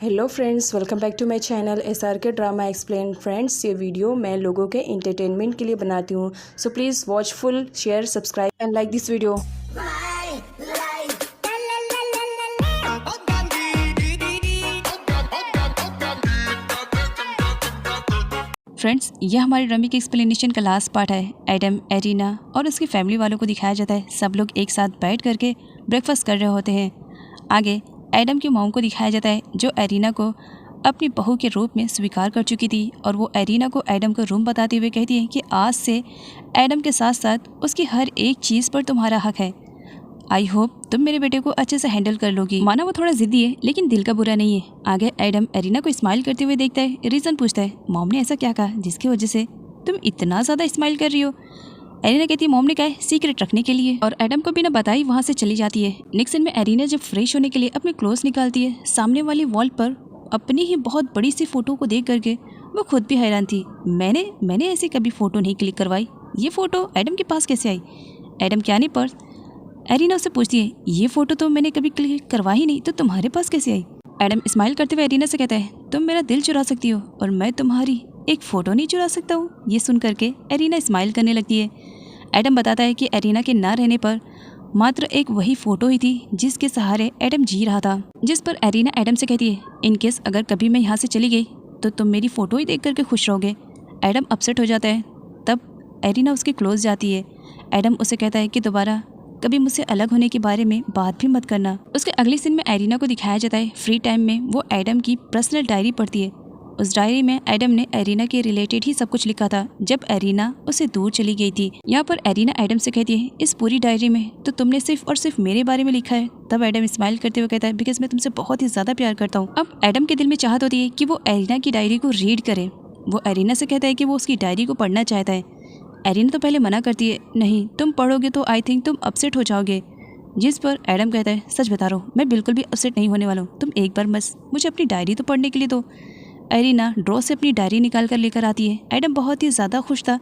Hello friends, welcome back to my channel SRK drama explain. Friends, ये video मैं लोगों के एंटरटेनमेंट के लिए बनाती हूँ, so please watch full, share, subscribe and like this video. Friends, यह हमारी रमी के एक्सप्लेनेशन का लास्ट पार्ट है। एडम, एरिना और उसकी फैमिली वालों को दिखाया जाता है। सब लोग एक साथ बैठ करके ब्रेकफास्ट कर रहे होते हैं। आगे एडम की मॉम को दिखाया जाता है, जो एरिना को अपनी बहू के रूप में स्वीकार कर चुकी थी, और वो एरिना को एडम का रूम बताते हुए कहती है कि आज से एडम के साथ साथ उसकी हर एक चीज़ पर तुम्हारा हक है। आई होप तुम मेरे बेटे को अच्छे से हैंडल कर लोगी। माना वो थोड़ा जिद्दी है, लेकिन दिल का बुरा नहीं है। आगे एडम एरिना को स्माइल करते हुए देखता है। रीज़न पूछता है, मॉम ने ऐसा क्या कहा जिसकी वजह से तुम इतना ज़्यादा स्माइल कर रही हो? एरिना कहती है, मॉम ने कहा है सीक्रेट रखने के लिए, और एडम को बिना बताई वहाँ से चली जाती है। नेक्स्ट सीन में एरिना जब फ्रेश होने के लिए अपने क्लोथ्स निकालती है, सामने वाली वॉल पर अपनी ही बहुत बड़ी सी फोटो को देख करके वो खुद भी हैरान थी। मैंने ऐसी कभी फ़ोटो नहीं क्लिक करवाई। ये फ़ोटो एडम के पास कैसे आई? एडम क्या नहीं पर्स? एरिना उससे पूछती है, ये फ़ोटो तो मैंने कभी क्लिक करवा ही नहीं, तो तुम्हारे पास कैसे आई? एडम स्माइल करते हुए एरिना से कहता है, तुम मेरा दिल चुरा सकती हो और मैं तुम्हारी एक फ़ोटो नहीं चुरा सकता हूँ। ये सुन करके एरिना स्माइल करने लगती है। एडम बताता है कि एरिना के ना रहने पर मात्र एक वही फ़ोटो ही थी जिसके सहारे एडम जी रहा था। जिस पर एरिना एडम से कहती है, इन केस अगर कभी मैं यहाँ से चली गई तो तुम मेरी फ़ोटो ही देख करके खुश रहोगे। एडम अपसेट हो जाता है। तब एरिना उसके क्लोज जाती है। एडम उसे कहता है कि दोबारा कभी मुझसे अलग होने के बारे में बात भी मत करना। उसके अगले सीन में एरिना को दिखाया जाता है। फ्री टाइम में वो एडम की पर्सनल डायरी पढ़ती है। उस डायरी में एडम ने एरिना के रिलेटेड ही सब कुछ लिखा था जब एरिना उससे दूर चली गई थी। यहाँ पर एरिना एडम से कहती है, इस पूरी डायरी में तो तुमने सिर्फ और सिर्फ मेरे बारे में लिखा है। तब एडम स्माइल करते हुए कहता है, बिकॉज मैं तुमसे बहुत ही ज़्यादा प्यार करता हूँ। अब एडम के दिल में चाहत होती है कि वो एरिना की डायरी को रीड करे। वो एरिना से कहता है कि वो उसकी डायरी को पढ़ना चाहता है। एरिना तो पहले मना करती है, नहीं तुम पढ़ोगे तो आई थिंक तुम अपसेट हो जाओगे। जिस पर एडम कहता है, सच बता रहा हूँ, मैं बिल्कुल भी अपसेट नहीं होने वाला हूँ। तुम एक बार बस मुझे अपनी डायरी तो पढ़ने के लिए दो। एरिना ड्रॉ से अपनी डायरी निकाल कर लेकर आती है। एडम बहुत ही ज़्यादा खुश था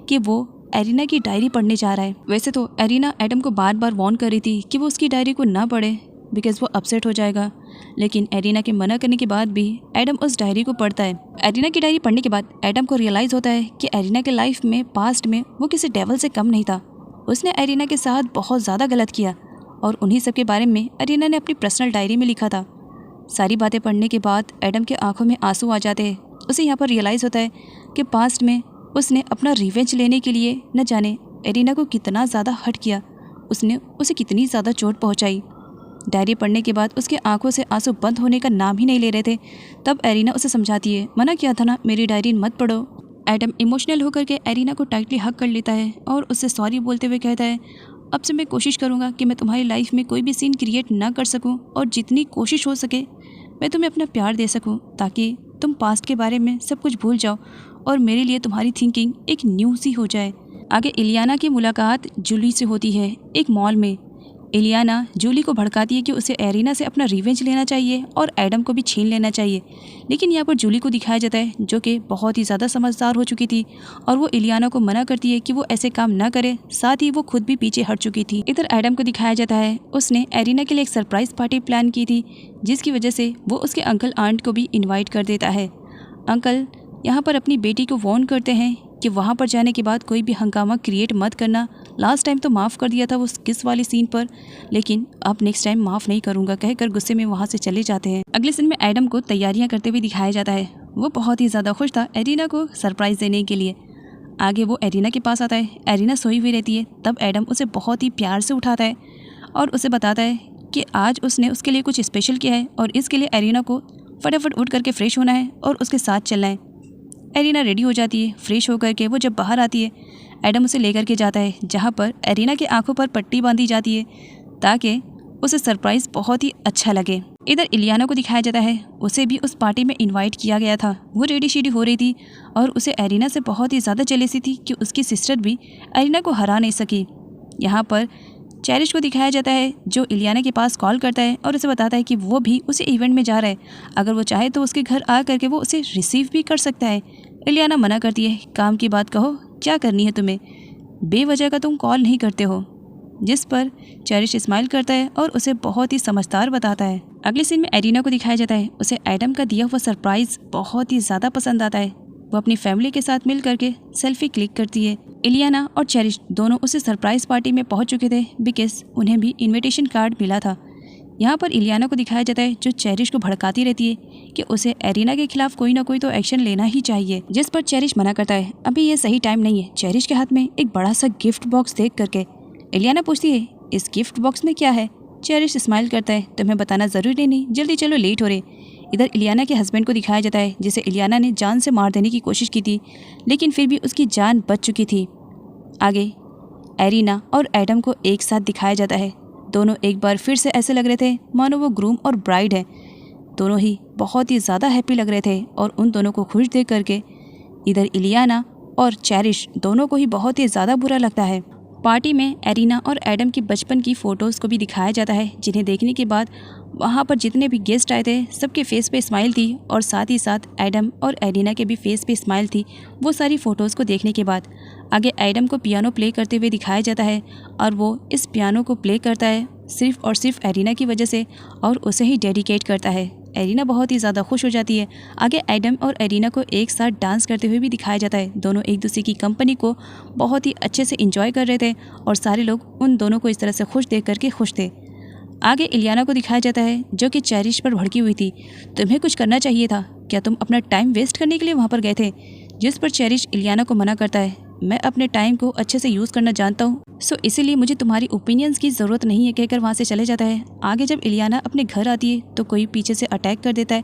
कि वो एरिना की डायरी पढ़ने जा रहा है। वैसे तो एरिना एडम को बार बार वार्न कर रही थी कि वो उसकी डायरी को ना पढ़े बिकॉज वो अपसेट हो जाएगा, लेकिन एरिना के मना करने के बाद भी एडम उस डायरी को पढ़ता है। एरिना की डायरी पढ़ने के बाद एडम को रियलाइज़ होता है कि एरिना के लाइफ में पास्ट में वो किसी डेवल से कम नहीं था। उसने एरिना के साथ बहुत ज़्यादा गलत किया, और उन्हीं सब के बारे में एरिना ने अपनी पर्सनल डायरी में लिखा था। सारी बातें पढ़ने के बाद एडम के आंखों में आंसू आ जाते हैं। उसे यहाँ पर रियलाइज़ होता है कि पास्ट में उसने अपना रिवेंज लेने के लिए न जाने एरिना को कितना ज़्यादा हर्ट किया, उसने उसे कितनी ज़्यादा चोट पहुँचाई। डायरी पढ़ने के बाद उसके आंखों से आंसू बंद होने का नाम ही नहीं ले रहे थे। तब एरिना उसे समझाती है, मना किया था ना मेरी डायरी मत पढ़ो। एडम इमोशनल होकर के एरिना को टाइटली हग कर लेता है और उससे सॉरी बोलते हुए कहता है, अब से मैं कोशिश करूँगा कि मैं तुम्हारी लाइफ में कोई भी सीन क्रिएट ना कर सकूँ, और जितनी कोशिश हो सके मैं तुम्हें अपना प्यार दे सकूँ, ताकि तुम पास्ट के बारे में सब कुछ भूल जाओ और मेरे लिए तुम्हारी थिंकिंग एक न्यू सी हो जाए। आगे इलियाना की मुलाकात जूली से होती है एक मॉल में। इलियाना जूली को भड़काती है कि उसे एरिना से अपना रिवेंज लेना चाहिए और एडम को भी छीन लेना चाहिए, लेकिन यहाँ पर जूली को दिखाया जाता है जो कि बहुत ही ज़्यादा समझदार हो चुकी थी, और वो इलियाना को मना करती है कि वो ऐसे काम ना करे। साथ ही वो खुद भी पीछे हट चुकी थी। इधर एडम को दिखाया जाता है, उसने एरिना के लिए एक सरप्राइज पार्टी प्लान की थी, जिसकी वजह से वो उसके अंकल आंट को भी इन्वाइट कर देता है। अंकल यहाँ पर अपनी बेटी को वार्न करते हैं कि वहाँ पर जाने के बाद कोई भी हंगामा क्रिएट मत करना। लास्ट टाइम तो माफ़ कर दिया था वो किस वाली सीन पर, लेकिन अब नेक्स्ट टाइम माफ़ नहीं करूँगा कहकर गुस्से में वहाँ से चले जाते हैं। अगले सीन में एडम को तैयारियाँ करते हुए दिखाया जाता है। वो बहुत ही ज़्यादा खुश था एरिना को सरप्राइज़ देने के लिए। आगे वो एरिना के पास आता है। एरिना सोई हुई रहती है। तब एडम उसे बहुत ही प्यार से उठाता है और उसे बताता है कि आज उसने उसके लिए कुछ स्पेशल किया है, और इसके लिए एरिना को फटाफट उठ करके फ्रेश होना है और उसके साथ चलना है। एरिना रेडी हो जाती है। फ्रेश होकर के वो जब बाहर आती है, एडम उसे लेकर के जाता है जहाँ पर एरिना की आंखों पर पट्टी बांधी जाती है ताकि उसे सरप्राइज़ बहुत ही अच्छा लगे। इधर इलियाना को दिखाया जाता है। उसे भी उस पार्टी में इनवाइट किया गया था। वो रेडी शेडी हो रही थी और उसे एरिना से बहुत ही ज़्यादा जेलसी थी कि उसकी सिस्टर भी एरिना को हरा नहीं सकी। यहाँ पर चेरिश को दिखाया जाता है जो इलियाना के पास कॉल करता है और उसे बताता है कि वो भी उसे इवेंट में जा रहा है, अगर वो चाहे तो उसके घर आ करके वो उसे रिसीव भी कर सकता है। इलियाना मना करती है, काम की बात कहो, क्या करनी है तुम्हें, बेवजह का तुम कॉल नहीं करते हो। जिस पर चेरिश स्माइल करता है और उसे बहुत ही समझदार बताता है। अगले सीन में एरिना को दिखाया जाता है। उसे एडम का दिया हुआ सरप्राइज बहुत ही ज़्यादा पसंद आता है। वो अपनी फैमिली के साथ मिल करके सेल्फी क्लिक करती है। इलियाना और चेरिश दोनों उसे सरप्राइज पार्टी में पहुंच चुके थे बिकॉज उन्हें भी इनविटेशन कार्ड मिला था। यहाँ पर इलियाना को दिखाया जाता है जो चेरिश को भड़काती रहती है कि उसे एरिना के खिलाफ कोई ना कोई तो एक्शन लेना ही चाहिए, जिस पर चेरिश मना करता है अभी ये सही टाइम नहीं है। चेरिश के हाथ में एक बड़ा सा गिफ्ट बॉक्स देख करके इलियाना पूछती है इस गिफ्ट बॉक्स में क्या है। चेरिश स्माइल करता है तुम्हें बताना ज़रूरी नहीं, जल्दी चलो लेट हो रहे। इधर इलियाना के हस्बैंड को दिखाया जाता है जिसे इलियाना ने जान से मार देने की कोशिश की थी लेकिन फिर भी उसकी जान बच चुकी थी। आगे एरिना और एडम को एक साथ दिखाया जाता है। दोनों एक बार फिर से ऐसे लग रहे थे मानो वो ग्रूम और ब्राइड है। दोनों ही बहुत ही ज़्यादा हैप्पी लग रहे थे और उन दोनों को खुश देख करके इधर इलियाना और चेरिश दोनों को ही बहुत ही ज़्यादा बुरा लगता है। पार्टी में एरिना और एडम की बचपन की फ़ोटोज़ को भी दिखाया जाता है जिन्हें देखने के बाद वहाँ पर जितने भी गेस्ट आए थे सबके फेस पे स्माइल थी और साथ ही साथ एडम और एरिना के भी फेस पे स्माइल थी वो सारी फ़ोटोज़ को देखने के बाद। आगे एडम को पियानो प्ले करते हुए दिखाया जाता है और वो इस पियानो को प्ले करता है सिर्फ़ और सिर्फ एरिना की वजह से और उसे ही डेडिकेट करता है। एरिना बहुत ही ज़्यादा खुश हो जाती है। आगे एडम और एरिना को एक साथ डांस करते हुए भी दिखाया जाता है। दोनों एक दूसरे की कंपनी को बहुत ही अच्छे से एंजॉय कर रहे थे और सारे लोग उन दोनों को इस तरह से खुश देख करके खुश थे। आगे इलियाना को दिखाया जाता है जो कि चेरिश पर भड़की हुई थी। तुम्हें कुछ करना चाहिए था, क्या तुम अपना टाइम वेस्ट करने के लिए वहाँ पर गए थे? जिस पर चेरिश इलियाना को मना करता है मैं अपने टाइम को अच्छे से यूज़ करना जानता हूँ सो इसीलिए मुझे तुम्हारी ओपिनियंस की ज़रूरत नहीं है कहकर वहाँ से चले जाता है। आगे जब इलियाना अपने घर आती है तो कोई पीछे से अटैक कर देता है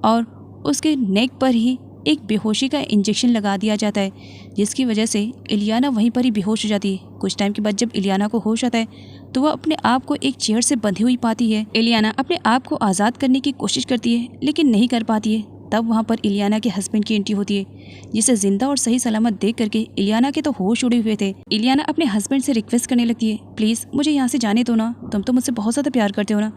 और उसके नेक पर ही एक बेहोशी का इंजेक्शन लगा दिया जाता है जिसकी वजह से इलियाना वहीं पर ही बेहोश हो जाती है। कुछ टाइम के बाद जब इलियाना को होश आता है तो वह अपने आप को एक चेयर से बंधी हुई पाती है। इलियाना अपने आप को आज़ाद करने की कोशिश करती है लेकिन नहीं कर पाती है। तब वहाँ पर इलियाना के हस्बैंड की एंट्री होती है जिसे जिंदा और सही सलामत देख करके इलियाना के तो होश उड़े हुए थे। इलियाना अपने हस्बैंड से रिक्वेस्ट करने लगती है प्लीज़ मुझे यहाँ से जाने दो ना, तुम तो मुझसे बहुत ज़्यादा प्यार करते हो ना।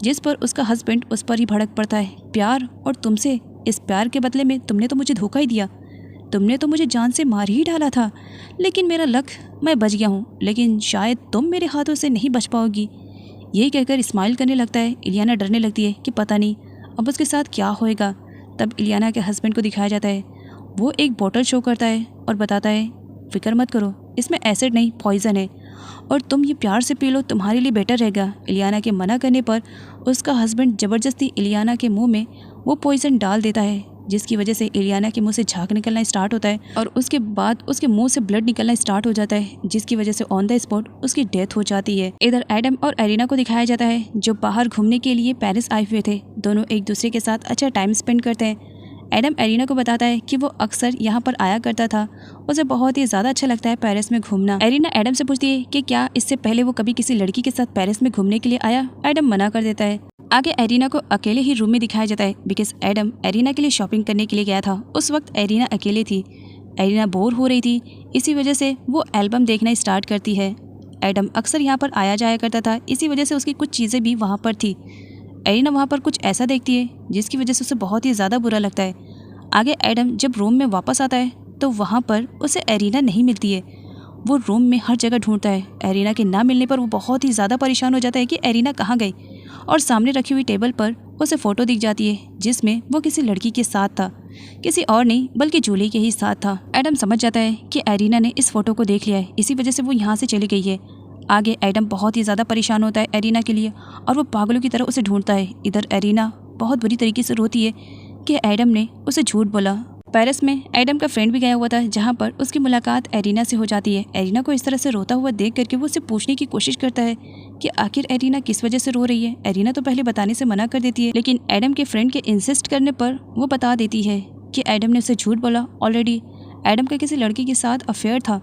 जिस पर उसका हस्बैंड उस पर ही भड़क पड़ता है प्यार और तुमसे, इस प्यार के बदले में तुमने तो मुझे धोखा ही दिया, तुमने तो मुझे जान से मार ही डाला था। लेकिन मेरा लक, मैं बच गया हूँ लेकिन शायद तुम मेरे हाथों से नहीं बच पाओगी। यही कहकर स्माइल करने लगता है। इलियाना डरने लगती है कि पता नहीं अब उसके साथ क्या होएगा। तब इलियाना के हस्बैंड को दिखाया जाता है। वो एक बोतल शो करता है और बताता है फिक्र मत करो, इसमें एसिड नहीं पॉइज़न है और तुम ये प्यार से पी लो, तुम्हारे लिए बेटर रहेगा। इलियाना के मना करने पर उसका हस्बैंड ज़बरदस्ती इलियाना के मुंह में वो पॉइज़न डाल देता है जिसकी वजह से इलियाना के मुंह से झाग निकलना स्टार्ट होता है और उसके बाद उसके मुंह से ब्लड निकलना स्टार्ट हो जाता है जिसकी वजह से ऑन द स्पॉट उसकी डेथ हो जाती है। इधर एडम और एरिना को दिखाया जाता है जो बाहर घूमने के लिए पेरिस आए हुए थे। दोनों एक दूसरे के साथ अच्छा टाइम स्पेंड करते हैं। एडम एरिना को बताता है कि वो अक्सर यहाँ पर आया करता था, उसे बहुत ही ज़्यादा अच्छा लगता है पेरिस में घूमना। एरिना एडम से पूछती है कि क्या इससे पहले वो कभी किसी लड़की के साथ पेरिस में घूमने के लिए आया। एडम मना कर देता है। आगे एरिना को अकेले ही रूम में दिखाया जाता है बिकॉज एडम एरिना के लिए शॉपिंग करने के लिए गया था। उस वक्त एरिना अकेले थी। एरिना बोर हो रही थी, इसी वजह से वो एल्बम देखना स्टार्ट करती है। एडम अक्सर यहाँ पर आया जाया करता था, इसी वजह से उसकी कुछ चीज़ें भी वहाँ पर थी। एरिना वहाँ पर कुछ ऐसा देखती है जिसकी वजह से उसे बहुत ही ज़्यादा बुरा लगता है। आगे एडम जब रूम में वापस आता है तो वहाँ पर उसे एरिना नहीं मिलती है। वो रूम में हर जगह ढूंढता है। एरिना के ना मिलने पर वो बहुत ही ज़्यादा परेशान हो जाता है कि एरिना कहाँ गई और सामने रखी हुई टेबल पर उसे फ़ोटो दिख जाती है जिसमें वो किसी लड़की के साथ था, किसी और नहीं बल्कि जूली के ही साथ था। एडम समझ जाता है कि एरिना ने इस फ़ोटो को देख लिया है, इसी वजह से वो यहाँ से चली गई है। आगे एडम बहुत ही ज़्यादा परेशान होता है एरिना के लिए और वो पागलों की तरह उसे ढूंढता है। इधर एरिना बहुत बुरी तरीके से रोती है कि एडम ने उसे झूठ बोला। पेरिस में एडम का फ्रेंड भी गया हुआ था जहाँ पर उसकी मुलाकात एरिना से हो जाती है। एरिना को इस तरह से रोता हुआ देख करके वो उससे पूछने की कोशिश करता है कि आखिर एरिना किस वजह से रो रही है। एरिना तो पहले बताने से मना कर देती है लेकिन एडम के फ्रेंड के इंसिस्ट करने पर वो बता देती है कि एडम ने उसे झूठ बोला। ऑलरेडी एडम का किसी लड़की के साथ अफेयर था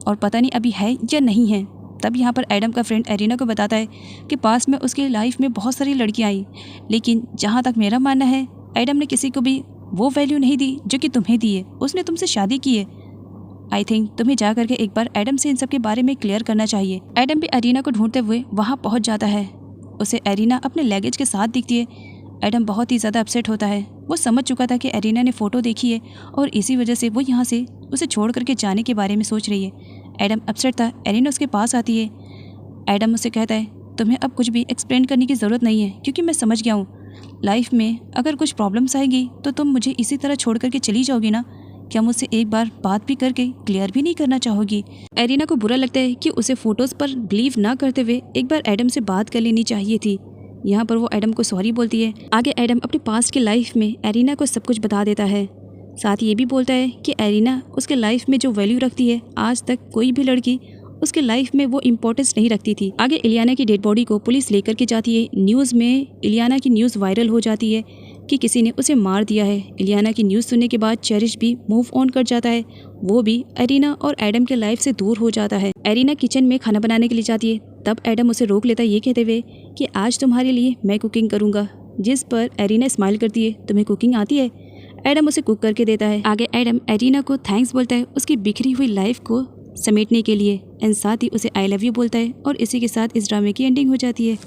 और पता नहीं अभी है या नहीं है। तब यहाँ पर एडम का फ्रेंड एरिना को बताता है कि पास में उसकी लाइफ में बहुत सारी लड़कियाँ आई लेकिन जहाँ तक मेरा मानना है एडम ने किसी को भी वो वैल्यू नहीं दी जो कि तुम्हें दी है। उसने तुमसे शादी की है। आई थिंक तुम्हें जा करके एक बार एडम से इन सब के बारे में क्लियर करना चाहिए। एडम भी एरिना को ढूंढते हुए वहाँ पहुँच जाता है। उसे एरिना अपने लगेज के साथ दिखती है। एडम बहुत ही ज़्यादा अपसेट होता है। वो समझ चुका था कि एरिना ने फ़ोटो देखी है और इसी वजह से वो यहाँ से उसे छोड़ करके जाने के बारे में सोच रही है। एडम अपसेट था। एरिना उसके पास आती है एडम उसे कहता है तुम्हें अब कुछ भी एक्सप्लेन करने की ज़रूरत नहीं है क्योंकि मैं समझ गया हूँ। लाइफ में अगर कुछ प्रॉब्लम्स आएगी तो तुम मुझे इसी तरह छोड़ करके चली जाओगी ना? क्या मुझसे एक बार बात भी करके क्लियर भी नहीं करना चाहोगी? एरिना को बुरा लगता है कि उसे फ़ोटोज़ पर बिलीव ना करते हुए एक बार एडम से बात कर लेनी चाहिए थी। यहाँ पर वो एडम को सॉरी बोलती है। आगे एडम अपने पास्ट की लाइफ में एरिना को सब कुछ बता देता है। साथ ही ये भी बोलता है कि एरिना उसके लाइफ में जो वैल्यू रखती है आज तक कोई भी लड़की उसके लाइफ में वो इम्पोर्टेंस नहीं रखती थी। आगे इलियाना की डेड बॉडी को पुलिस लेकर के जाती है। न्यूज़ में इलियाना की न्यूज़ वायरल हो जाती है कि किसी ने उसे मार दिया है। इलियाना की न्यूज़ सुनने के बाद चेरिश भी मूव ऑन कर जाता है। वो भी एरिना और एडम के लाइफ से दूर हो जाता है। एरिना किचन में खाना बनाने के लिए जाती है, तब एडम उसे रोक लेता है ये कहते हुए कि आज तुम्हारे लिए मैं कुकिंग करूँगा। जिस पर एरिना स्माइल करती है, तुम्हें कुकिंग आती है? एडम उसे कुक करके देता है। आगे एडम एरिना को थैंक्स बोलता है उसकी बिखरी हुई लाइफ को समेटने के लिए एंड साथ ही उसे आई लव यू बोलता है और इसी के साथ इस ड्रामे की एंडिंग हो जाती है।